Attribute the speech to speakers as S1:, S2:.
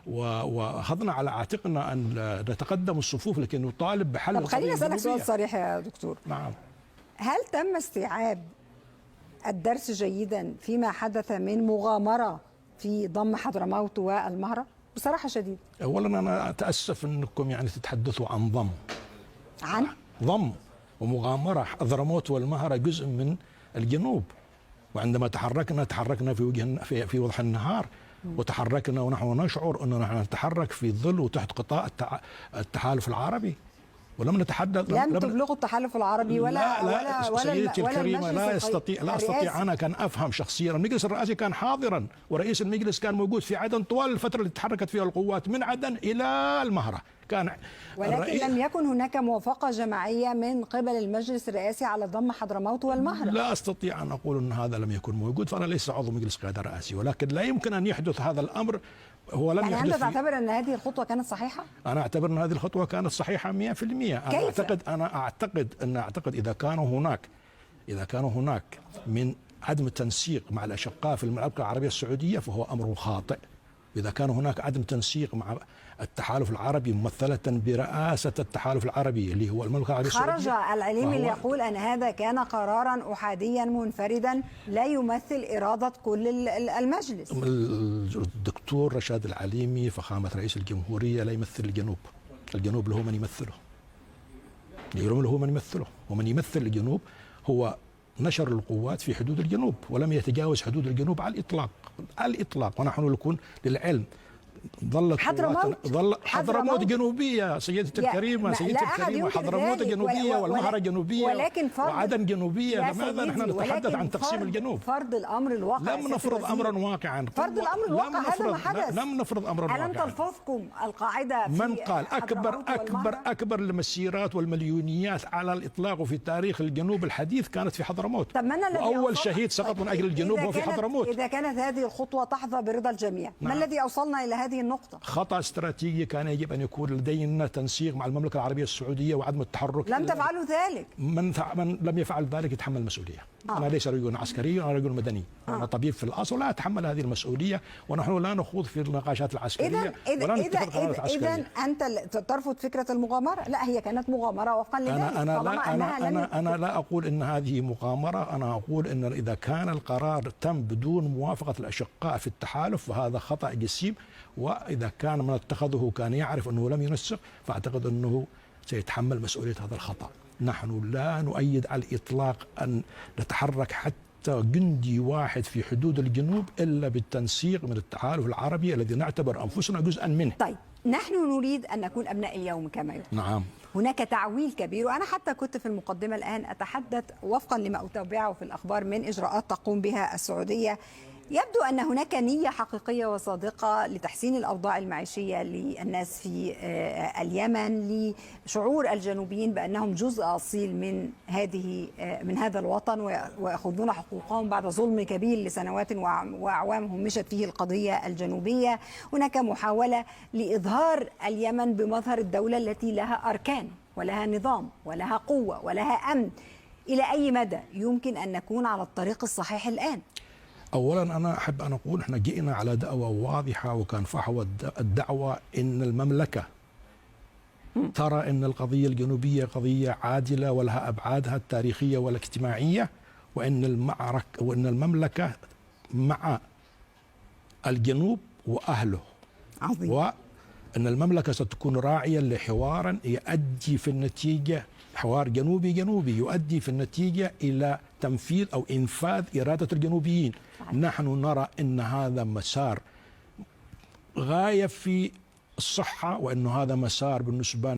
S1: وأخذنا على عاتقنا أن نتقدم الصفوف، لكن نطالب بحل
S2: طب خليني أسألك سؤال صريح يا دكتور.
S1: نعم.
S2: هل تم استيعاب الدرس جيدا فيما حدث من مغامرة في ضم حضرموت والمهرة؟ بصراحة شديد.
S1: أولا أنا أتأسف أنكم يعني تتحدثوا عن ضم ومغامرة. حضرموت والمهرة جزء من الجنوب، وعندما تحركنا في وضح النهار، وتحركنا ونحن نشعر أننا نحن نتحرك في ظل وتحت غطاء التحالف العربي، ولم نتحدث.
S2: لم تبلغوا التحالف العربي
S1: لا سيدتي الكريمة، لا استطيع أنا كان أفهم شخصيا. المجلس الرئاسي كان حاضرا، ورئيس المجلس كان موجود في عدن طوال الفترة اللي تحركت فيها القوات من عدن إلى المهرة.
S2: ولكن لم يكن هناك موافقة جماعية من قبل المجلس الرئاسي على ضم حضرموت والمهرة.
S1: لا أستطيع أن أقول أن هذا لم يكن موجود، فأنا ليس عضو مجلس قيادة رئاسي، ولكن لا يمكن أن يحدث هذا الأمر. هو لم
S2: يعني أنت تعتبر أن هذه الخطوة كانت صحيحة؟
S1: أنا أعتبر أن هذه الخطوة كانت صحيحة 100%. أنا أعتقد إذا كانوا هناك من عدم التنسيق مع الأشقاء في المملكة العربية السعودية فهو أمر خاطئ. إذا كان هناك عدم تنسيق مع التحالف العربي ممثلة برئاسة التحالف العربي اللي هو المملكة العربية السعودية،
S2: خرج العليمي ليقول أن هذا كان قرارا أحاديا منفردا لا يمثل إرادة كل المجلس.
S1: الدكتور رشاد العليمي فخامة رئيس الجمهورية لا يمثل الجنوب. الجنوب له من يمثله، ومن يمثل الجنوب هو نشر القوات في حدود الجنوب، ولم يتجاوز حدود الجنوب على الإطلاق. ونحن نكون للعلم ظلت حضرموت جنوبية سيدتي الكريمة، حضرموت جنوبية والمهرة جنوبية وعدن جنوبية. لماذا نحن نتحدث عن تقسيم الجنوب؟
S2: فرض الأمر الواقع.
S1: لم نفرض أمرا واقعا.
S2: فرض الأمر الواقع هذا ما حدث.
S1: لم نفرض أمرا واقعا.
S2: ألم تلفظكم القاعدة؟
S1: من قال أكبر المسيرات والمليونيات على الإطلاق في تاريخ الجنوب الحديث كانت في حضرموت، وأول شهيد سقط من أجل الجنوب هو في حضرموت.
S2: إذا كانت هذه الخطوة تحظى برضا الجميع، ما الذي أوصلنا إلى هذه النقطة؟
S1: خطأ استراتيجي. كان يجب أن يكون لدينا تنسيق مع المملكة العربية السعودية وعدم التحرك.
S2: لم تفعلوا ذلك.
S1: من لم يفعل ذلك يتحمل المسؤولية. أنا ليس رجل عسكري، أنا رجل مدني. أنا طبيب في الأصل، لا أتحمل هذه المسؤولية، ونحن لا نخوض في النقاشات العسكرية ولا نتخذ قرارات عسكرية.
S2: إذا أنت ترفض فكرة المغامرة؟ لا، هي كانت مغامرة وفقا لذلك.
S1: أنا لا أقول إن هذه مغامرة. أنا أقول إن إذا كان القرار تم بدون موافقة الأشقاء في التحالف فهذا خطأ جسيم، وإذا كان من اتخذه كان يعرف أنه لم ينسق فأعتقد أنه سيتحمل مسؤولية هذا الخطأ. نحن لا نؤيد على الإطلاق أن نتحرك حتى جندي واحد في حدود الجنوب إلا بالتنسيق من التحالف العربي الذي نعتبر أنفسنا جزءا منه.
S2: طيب، نحن نريد أن نكون أبناء اليوم كما يقول.
S1: نعم.
S2: هناك تعويل كبير، وأنا حتى كنت في المقدمة الآن أتحدث وفقا لما أتابعه في الأخبار من إجراءات تقوم بها السعودية. يبدو أن هناك نية حقيقية وصادقة لتحسين الأوضاع المعيشية للناس في اليمن، لشعور الجنوبيين بأنهم جزء أصيل من هذا الوطن ويأخذون حقوقهم بعد ظلم كبير لسنوات وأعوام همشت فيه القضية الجنوبية. هناك محاولة لإظهار اليمن بمظهر الدولة التي لها أركان ولها نظام ولها قوة ولها أمن. إلى أي مدى يمكن أن نكون على الطريق الصحيح الآن؟
S1: أولا أنا أحب أن أقول إحنا جئنا على دعوة واضحة، وكان فحوى الدعوة إن المملكة ترى إن القضية الجنوبية قضية عادلة ولها أبعادها التاريخية والاجتماعية، وإن المملكة مع الجنوب وأهله.
S2: عظيم.
S1: وأن المملكة ستكون راعية لحوار يؤدي في النتيجة، حوار جنوبي يؤدي في النتيجة إلى تنفيذ أو إنفاذ إرادة الجنوبيين. نحن نرى أن هذا مسار غاية في الصحة، وأن هذا مسار بالنسبة